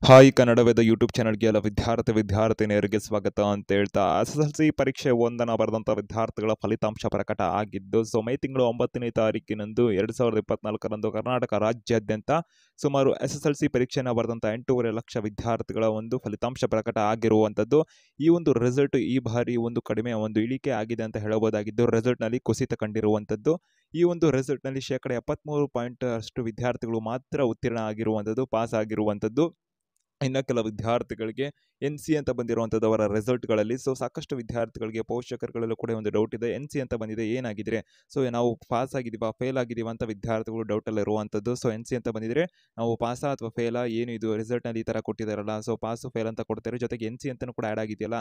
Hi Kannada Veda YouTube ಚಾನಲ್ಗೆ ಎಲ್ಲ ವಿದ್ಯಾರ್ಥಿನಿಯರಿಗೆ ಸ್ವಾಗತ ಅಂತ ಹೇಳ್ತಾ SSLC ಪರೀಕ್ಷೆ 1 ಬರೆದಂಥ ವಿದ್ಯಾರ್ಥಿಗಳ ಫಲಿತಾಂಶ ಪ್ರಕಟ ಆಗಿದ್ದು ಮೇ ತಿಂಗಳು 9ನೇ ತಾರೀಕಿನಂದು 2024ರಂದು ಕರ್ನಾಟಕ ರಾಜ್ಯಾದ್ಯಂತ ಸುಮಾರು SSLC ಪರೀಕ್ಷೆಯನ್ನು ಬರೆದಂಥ 8.5 ಲಕ್ಷ ವಿದ್ಯಾರ್ಥಿಗಳ ಒಂದು ಫಲಿತಾಂಶ ಪ್ರಕಟ ಆಗಿರುವಂಥದ್ದು. ಈ ಒಂದು ರಿಸಲ್ಟ್ ಈ ಬಾರಿ ಒಂದು ಕಡಿಮೆ ಒಂದು ಇಳಿಕೆ ಆಗಿದೆ ಅಂತ ಹೇಳಬಹುದಾಗಿದ್ದು, ರಿಸಲ್ಟ್ನಲ್ಲಿ ಕುಸಿತ ಕಂಡಿರುವಂಥದ್ದು. ಈ ಒಂದು ರಿಸಲ್ಟ್ನಲ್ಲಿ 73% ಅಷ್ಟು ವಿದ್ಯಾರ್ಥಿಗಳು ಮಾತ್ರ ಉತ್ತೀರ್ಣ ಆಗಿರುವಂಥದ್ದು, ಪಾಸ್ ಆಗಿರುವಂಥದ್ದು. ಇನ್ನು ಕೆಲ ವಿದ್ಯಾರ್ಥಿಗಳಿಗೆ NC ಅಂತ ಬಂದಿರುವಂಥದ್ದು ಅವರ ರಿಸಲ್ಟ್ಗಳಲ್ಲಿ. ಸಾಕಷ್ಟು ವಿದ್ಯಾರ್ಥಿಗಳಿಗೆ ಪೋಷಕರುಗಳಲ್ಲೂ ಕೂಡ ಒಂದು ಡೌಟ್ ಇದೆ, NC ಅಂತ ಬಂದಿದೆ ಏನಾಗಿದ್ರೆ, ನಾವು ಪಾಸ್ ಆಗಿದ್ದೀವಾ ಫೇಲ್ ಆಗಿದ್ದೀವಾ ಅಂತ ವಿದ್ಯಾರ್ಥಿಗಳು ಡೌಟಲ್ಲಿ ಇರುವಂಥದ್ದು. NC ಅಂತ ಬಂದಿದ್ರೆ ನಾವು ಪಾಸಾ ಅಥವಾ ಫೇಲಾ, ಏನು ಇದು ರಿಸಲ್ಟ್ನಲ್ಲಿ ಈ ಥರ ಕೊಟ್ಟಿದ್ದಾರಲ್ಲ, ಪಾಸು ಫೇಲ್ ಅಂತ ಕೊಡ್ತಾರೆ, ಜೊತೆಗೆ NC ಅಂತಲೂ ಕೂಡ ಆ್ಯಡ್ ಆಗಿದೆಯಲ್ಲ.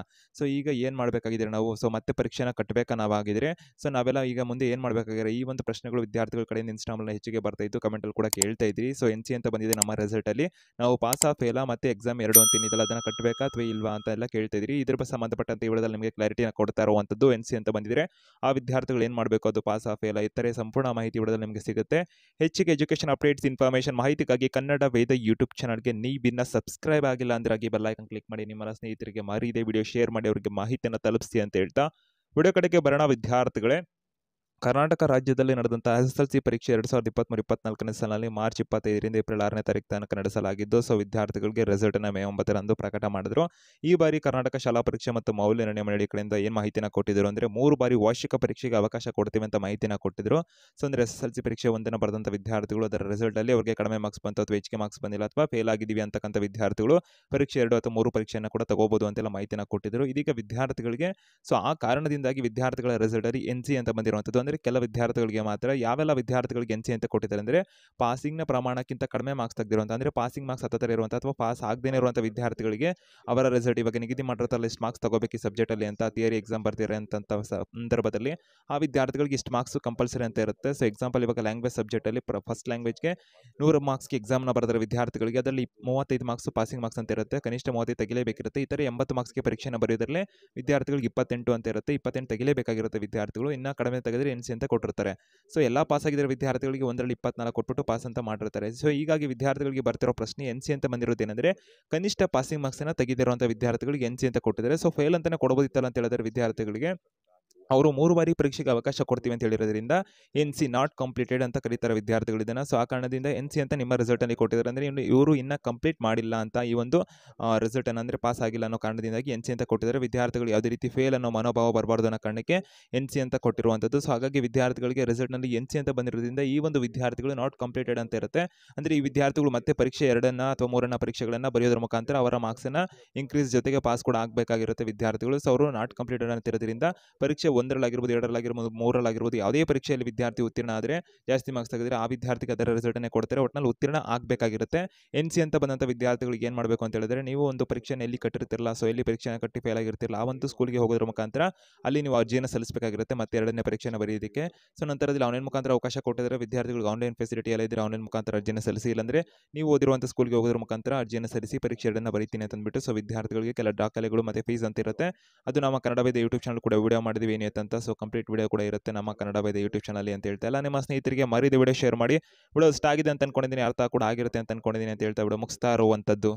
ಈಗ ಏನು ಮಾಡಬೇಕಾಗಿದೆ ನಾವು, ಮತ್ತೆ ಪರೀಕ್ಷೆನ ಕಟ್ಟಬೇಕಾ ನಾವಾಗಿದ್ರೆ, ನಾವೆಲ್ಲ ಈಗ ಮುಂದೆ ಏನು ಮಾಡಬೇಕಾಗಿದೆ, ಈ ಒಂದು ಪ್ರಶ್ನೆಗಳು ವಿದ್ಯಾರ್ಥಿಗಳ ಕಡೆಯಿಂದ ಇನ್ಸ್ಟಾಗ್ರಾಮ್ನಲ್ಲಿ ಹೆಚ್ಚಿಗೆ ಬರ್ತಾ ಇತ್ತು, ಕಮೆಂಟಲ್ಲಿ ಕೂಡ ಕೇಳ್ತಾ ಇದ್ರಿ. NC ಅಂತ ಬಂದಿದೆ ನಮ್ಮ ರಿಸಲ್ಟಲ್ಲಿ, ನಾವು ಪಾಸಾ ಫೇಲಾ ಮತ್ತು ಎಕ್ಸಾಮ್ 2 ಅಂತ ಏನಿದೆಯಲ್ಲ ಅದನ್ನು ಕಟ್ಟಬೇಕಾ ಅಥವಾ ಇಲ್ವಾ ಅಂತ ಎಲ್ಲ ಕೇಳ್ತಾ ಇದ್ರಿ. ಇದ್ರ ಸಂಬಂಧಪಟ್ಟಂತೆ ಈ ವಿಡಿಯೋದಲ್ಲಿ ನಿಮಗೆ ಕ್ಲಾರಿಟಿನ ಕೊಡ್ತಾ ಇರುವಂಥದ್ದು. NC ಅಂತ ಬಂದಿದ್ರೆ ಆ ವಿದ್ಯಾರ್ಥಿಗಳು ಏನು ಮಾಡಬೇಕು, ಅದು ಪಾಸಾ ಫೇಲಾ, ಇತರೆ ಸಂಪೂರ್ಣ ಮಾಹಿತಿ ವಿಡಿಯೋದಲ್ಲಿ ನಿಮಗೆ ಸಿಗುತ್ತೆ. ಹೆಚ್ಚಿಗೆ ಎಜುಕೇಷನ್ ಅಪ್ಡೇಟ್ಸ್ ಇನ್ಫಾರ್ಮೇಷನ್ ಮಾಹಿತಿಗಾಗಿ ಕನ್ನಡ ವೇದ ಯೂಟ್ಯೂಬ್ ಚಾನಲ್ಗೆ ನೀವಿನ್ನ ಸಬ್ಸ್ಕ್ರೈಬ್ ಆಗಿಲ್ಲ ಅಂದ್ರೆ ಆಗಿ ಬೆಲ್ ಐಕಾನ್ ಕ್ಲಿಕ್ ಮಾಡಿ, ನಿಮ್ಮ ಸ್ನೇಹಿತರಿಗೆ ಮರೀದೆ ವಿಡಿಯೋ ಶೇರ್ ಮಾಡಿ, ಅವರಿಗೆ ಮಾಹಿತಿಯನ್ನು ತಲುಪಿಸಿ ಅಂತ ಹೇಳ್ತಾ ವಿಡಿಯೋ ಕಡೆಗೆ ಬರೋಣ. ವಿದ್ಯಾರ್ಥಿಗಳೇ, ಕರ್ನಾಟಕ ರಾಜ್ಯದಲ್ಲಿ ನಡೆದಂಥ SSLC ಪರೀಕ್ಷೆ 2023-24ನೇ ಸಾಲಿನಲ್ಲಿ ಮಾರ್ಚ್ 25ರಿಂದ ಏಪ್ರಿಲ್ 6ನೇ ತಾರೀಕು ತನಕ ನಡೆಸಲಾಗಿದ್ದು, ವಿದ್ಯಾರ್ಥಿಗಳಿಗೆ ರಿಸಲ್ಟನ್ನು ಮೇ 9ರಂದು ಪ್ರಕಟ ಮಾಡಿದ್ರು. ಈ ಬಾರಿ ಕರ್ನಾಟಕ ಶಾಲಾ ಪರೀಕ್ಷೆ ಮತ್ತು ಮೌಲ್ಯ ನಿರ್ಣಯ ಮಂಡಳಿ ಕಡೆಯಿಂದ ಏನು ಮಾಹಿತಿನ ಕೊಟ್ಟಿದ್ರು ಅಂದರೆ, 3 ಬಾರಿ ವಾರ್ಷಿಕ ಪರೀಕ್ಷೆಗೆ ಅವಕಾಶ ಕೊಡ್ತೀವಿ ಅಂತ ಮಾಹಿತಿನ ಕೊಟ್ಟಿದ್ರು. ಅಂದರೆ SSLC ಪರೀಕ್ಷೆ 1 ಬರೆದಂಥ ವಿದ್ಯಾರ್ಥಿಗಳು ಅದರ ರಿಸಲ್ಟಲ್ಲಿ ಅವರಿಗೆ ಕಡಿಮೆ ಮಾರ್ಕ್ಸ್ ಬಂತು ಅಥವಾ ಹೆಚ್ಚಿಗೆ ಮಾರ್ಕ್ಸ್ ಬಂದಿಲ್ಲ ಅಥವಾ ಫೇಲ್ ಆಗಿದ್ದೀವಿ ಅಂತಕ್ಕಂಥ ವಿದ್ಯಾರ್ಥಿಗಳು ಪರೀಕ್ಷೆ 2 ಅಥವಾ 3 ಪರೀಕ್ಷೆಯನ್ನು ಕೂಡ ತಗೋಬಹುದು ಅಂತೆಲ್ಲ ಮಾಹಿತಿನ ಕೊಟ್ಟಿದ್ರು. ಇದೀಗ ವಿದ್ಯಾರ್ಥಿಗಳಿಗೆ ಆ ಕಾರಣದಿಂದಾಗಿ ವಿದ್ಯಾರ್ಥಿಗಳ ರಿಸಲ್ಟಲ್ಲಿ NC ಅಂತ ಬಂದಿರುವಂಥದ್ದು. ಅಂದರೆ ಕೆಲ ವಿದ್ಯಾರ್ಥಿಗಳಿಗೆ ಮಾತ್ರ. ಯಾವೆಲ್ಲ ವಿದ್ಯಾರ್ಥಿಗಳಿಗೆ NC ಅಂತ ಕೊಟ್ಟಿದ್ದಾರೆ ಅಂದರೆ, ಪಾಸಿಂಗ್ನ ಪ್ರಮಾಣಕ್ಕಿಂತ ಕಡಿಮೆ ಮಾರ್ಕ್ಸ್ ತೆಗೆದಿರುವಂಥ, ಅಂದರೆ ಪಾಸಿಂಗ್ ಮಾರ್ಕ್ಸ್ ಹತ್ತಿರ ಇರುವಂಥ ಅಥವಾ ಪಾಸ್ ಆಗದೇ ಇರುವಂಥ ವಿದ್ಯಾರ್ಥಿಗಳಿಗೆ ಅವರ ರಿಸಲ್ಟ್ ಇವಾಗ ನಿಗದಿ ಮಾಡಿರ್ತಾರಲ್ಲ, ಇಷ್ಟು ಮಾರ್ಕ್ಸ್ ತಗೋಬೇಕು ಈ ಸಬ್ಜೆಕ್ಟಲ್ಲಿ ಅಂತ, ಥಿಯರಿ ಎಕ್ಸಾಮ್ ಬರ್ತೀರಿ ಅಂತ ಸಂದರ್ಭದಲ್ಲಿ ಆ ವಿದ್ಯಾರ್ಥಿಗಳಿಗೆ ಇಷ್ಟು ಮಾರ್ಕ್ಸ್ ಕಂಪಲ್ಸರಿ ಅಂತ ಇರುತ್ತೆ. ಎಕ್ಸಾಂಪಲ್ ಇವಾಗ ಲ್ಯಾಂಗ್ವೇಜ್ ಸಬ್ಜೆಕ್ಟಲ್ಲಿ ಫಸ್ಟ್ ಲ್ಯಾಂಗ್ವೇಜ್ಗೆ 100 ಮಾರ್ಕ್ಸ್ಗೆ ಎಕ್ಸಾಮ್ನ ಬರೆದರೆ ವಿದ್ಯಾರ್ಥಿಗಳಿಗೆ ಅದರಲ್ಲಿ 35 ಮಾರ್ಕ್ಸ್ ಪಾಸಿಂಗ್ ಮಾರ್ಕ್ಸ್ ಅಂತ ಇರುತ್ತೆ, ಕನಿಷ್ಠ 35 ತೆಗಿಲೇಬೇಕಿರುತ್ತೆ. ಇತರೆ 80 ಮಾರ್ಕ್ಸ್ಗೆ ಪರೀಕ್ಷೆನ ಬರೆಯೋದ್ರಲ್ಲಿ ವಿದ್ಯಾರ್ಥಿಗಳಿಗೆ 28 ಅಂತ ಇರುತ್ತೆ, 28 ತೆಗಿಲೇಬೇಕಾಗಿರುತ್ತೆ ವಿದ್ಯಾರ್ಥಿಗಳು. ಇನ್ನು ಕಡಿಮೆ ತೆಗೆದರೆ NC ಅಂತ ಕೊಟ್ಟಿರ್ತಾರೆ. ಎಲ್ಲ ಪಾಸ್ ಆಗಿರೋ ವಿದ್ಯಾರ್ಥಿಗಳಿಗೆ 1ರಲ್ಲಿ 24 ಕೊಟ್ಬಿಟ್ಟು ಪಾಸ್ ಅಂತ ಮಾಡಿರ್ತಾರೆ. ಹೀಗಾಗಿ ವಿದ್ಯಾರ್ಥಿಗಳಿಗೆ ಬರ್ತಿರೋ ಪ್ರಶ್ನೆ NC ಅಂತ ಬಂದಿರೋದೇನೆಂದರೆ, ಕನಿಷ್ಠ ಪಾಸಿಂಗ್ ಮಾರ್ಕ್ಸನ್ನು ತೆಗೆದಿರುವಂಥ ವಿದ್ಯಾರ್ಥಿಗಳಿಗೆ NC ಅಂತ ಕೊಟ್ಟಿದ್ದಾರೆ. ಫೇಲ್ ಅಂತಲೇ ಕೊಡಬಹುದಿತ್ತಲ್ಲ ಅಂತ ಹೇಳಿದ್ರೆ ವಿದ್ಯಾರ್ಥಿಗಳಿಗೆ, ಅವರು 3 ಬಾರಿ ಪರೀಕ್ಷೆಗೆ ಅವಕಾಶ ಕೊಡ್ತೀವಿ ಅಂತ ಹೇಳಿರೋದ್ರಿಂದ NC ನಾಟ್ ಕಂಪ್ಲೀಟೆಡ್ ಅಂತ ಕರೀತಾರೆ ವಿದ್ಯಾರ್ಥಿಗಳಿದ್ದನ್ನು. ಆ ಕಾರಣದಿಂದ NC ಅಂತ ನಿಮ್ಮ ರಿಸಲ್ಟಲ್ಲಿ ಕೊಟ್ಟಿದ್ದಾರೆ. ಅಂದರೆ ಇವರು ಇನ್ನೂ ಕಂಪ್ಲೀಟ್ ಮಾಡಿಲ್ಲ ಅಂತ ಈ ಒಂದು ರಿಸಲ್ಟನ್ನು, ಅಂದರೆ ಪಾಸ್ ಆಗಿಲ್ಲ ಅನ್ನೋ ಕಾರಣದಿಂದಾಗಿ NC ಅಂತ ಕೊಟ್ಟಿದ್ದಾರೆ. ವಿದ್ಯಾರ್ಥಿಗಳು ಯಾವುದೇ ರೀತಿ ಫೇಲ್ ಅನ್ನೋ ಮನೋಭಾವ ಬರಬಾರ್ದು ಅನ್ನೋ ಕಾರಣಕ್ಕೆ NC ಅಂತ ಕೊಟ್ಟಿರುವಂಥದ್ದು. ಹಾಗಾಗಿ ವಿದ್ಯಾರ್ಥಿಗಳಿಗೆ ರಿಸಲ್ಟ್ನಲ್ಲಿ NC ಅಂತ ಬಂದಿರೋದ್ರಿಂದ ಈ ಒಂದು ವಿದ್ಯಾರ್ಥಿಗಳು ನಾಟ್ ಕಂಪ್ಲೀಟೆಡ್ ಅಂತ ಇರುತ್ತೆ. ಅಂದರೆ ಈ ವಿದ್ಯಾರ್ಥಿಗಳು ಮತ್ತೆ ಪರೀಕ್ಷೆ 2 ಅಥವಾ 3 ಪರೀಕ್ಷೆಗಳನ್ನು ಬರೆಯೋದ್ರ ಮುಖಾಂತರ ಅವರ ಮಾರ್ಕ್ಸನ್ನು ಇನ್ಕ್ರೀಸ್ ಜೊತೆಗೆ ಪಾಸ್ ಕೂಡ ಆಗಬೇಕಾಗಿರುತ್ತೆ ವಿದ್ಯಾರ್ಥಿಗಳು. ಅವರು ನಾಟ್ ಕಂಪ್ಲೀಟೆಡ್ ಅಂತ ಇರೋದ್ರಿಂದ ಪರೀಕ್ಷೆ 1ರಲ್ಲಾಗಿರ್ಬೋದು, 2ರಲ್ಲಾಗಿರ್ಬೋದು, 3ರಲ್ಲಾಗಿರ್ಬೋದು, ಯಾವುದೇ ಪರೀಕ್ಷೆಯಲ್ಲಿ ವಿದ್ಯಾರ್ಥಿ ಉತ್ತೀರ್ಣ ಆದರೆ, ಜಾಸ್ತಿ ಮಾರ್ಕ್ಸ್ ತೆಗೆದರೆ ಆ ವಿದ್ಯಾರ್ಥಿಗೆ ಅದರ ರಿಸಲ್ಟನ್ನೇ ಕೊಡ್ತಾರೆ. ಒಟ್ಟಿನಲ್ಲಿ ಉತ್ತೀರ್ಣ ಆಗಬೇಕಾಗಿರುತ್ತೆ. NC ಅಂತ ಬಂದಂಥ ವಿದ್ಯಾರ್ಥಿಗಳಿಗೆ ಏನು ಮಾಡಬೇಕು ಅಂತ ಹೇಳಿದ್ರೆ, ನೀವು ಒಂದು ಪರೀಕ್ಷೆನ ಎಲ್ಲಿ ಕಟ್ಟಿರ್ತಿರಲ್ಲ, ಎಲ್ಲಿ ಪರೀಕ್ಷೆನ ಕಟ್ಟಿ ಫೇಲ್ ಆಗಿರ್ತಿರಲ್ಲ, ಆ ಒಂದು ಸ್ಕೂಲ್ಗೆ ಹೋಗೋದ್ರ ಮುಖಾಂತರ ಅಲ್ಲಿ ನೀವು ಅರ್ಜಿಯನ್ನು ಸಲ್ಲಿಸಬೇಕಾಗಿರುತ್ತೆ ಮತ್ತೆ 2ನೇ ಪರೀಕ್ಷೆನ ಬರೆಯೋದಕ್ಕೆ. ನಂತರದಲ್ಲಿ ಆನ್ಲೈನ್ ಮುಖಾಂತರ ಅವಕಾಶ ಕೊಟ್ಟಿದ್ದಾರೆ ವಿದ್ಯಾರ್ಥಿಗಳಿಗೆ. ಆನ್ಲೈನ್ ಫೆಸಿಲಿಟಿ ಎಲ್ಲ ಇದ್ದರೆ ಆನ್ಲೈನ್ ಮುಖಾಂತರ ಅರ್ಜಿಯನ್ನು ಸಲ್ಲಿಸಿ, ಇಲ್ಲಾಂದರೆ ನೀವು ಓದಿರುವಂಥ ಸ್ಕೂಲ್ಗೆ ಹೋಗೋದ್ರ ಮುಖಾಂತರ ಅರ್ಜಿಯನ್ನು ಸಲ್ಲಿಸಿ ಪರೀಕ್ಷೆ 2ನ್ನು ಬರೀತೀನಿ ಅಂತಂದ್ಬಿಟ್ಟು. ವಿದ್ಯಾರ್ಥಿಗಳಿಗೆ ಕೆಲ ದಾಖಲೆಗಳು ಮತ್ತು ಫೀಸ್ ಅಂತ ಇರುತ್ತೆ. ಅದು ನಮ್ಮ ಕನ್ನಡ ವೇದ ಯೂಟ್ಯೂಬ್ ಚಾನಲ್ ಕೂಡ ವಿಡಿಯೋ ಮಾಡಿದ್ವಿ ಏನಿತ್ತು ಅಂತ. ಕಂಪ್ಲೀಟ್ ವಿಡಿಯೋ ಕೂಡ ಇರುತ್ತೆ ನಮ್ಮ ಕನ್ನಡ ವೇದ ಯೂಟ್ಯೂಬ್ ಚಾನಲ್ ಅಂತ ಹೇಳ್ತಾ ಎಲ್ಲ ನಿಮ್ಮ ಸ್ನೇಹಿತರಿಗೆ ಮರೀದೆ ವಿಡಿಯೋ ಶೇರ್ ಮಾಡಿ. ವಿಡಿಯೋ ಇಷ್ಟ ಆಗಿದೆ ಅಂತ ಅನ್ಕೊಂಡಿದ್ದೀನಿ, ಅರ್ಥ ಕೂಡ ಆಗಿರುತ್ತೆ ಅಂತ ಅನ್ಕೊಂಡಿದ್ದೀನಿ ಅಂತ ಹೇಳ್ತಾ ವಿಡಿಯೋ ಮುಗಿಸ್ತಾ ಇರುವಂಥದ್ದು.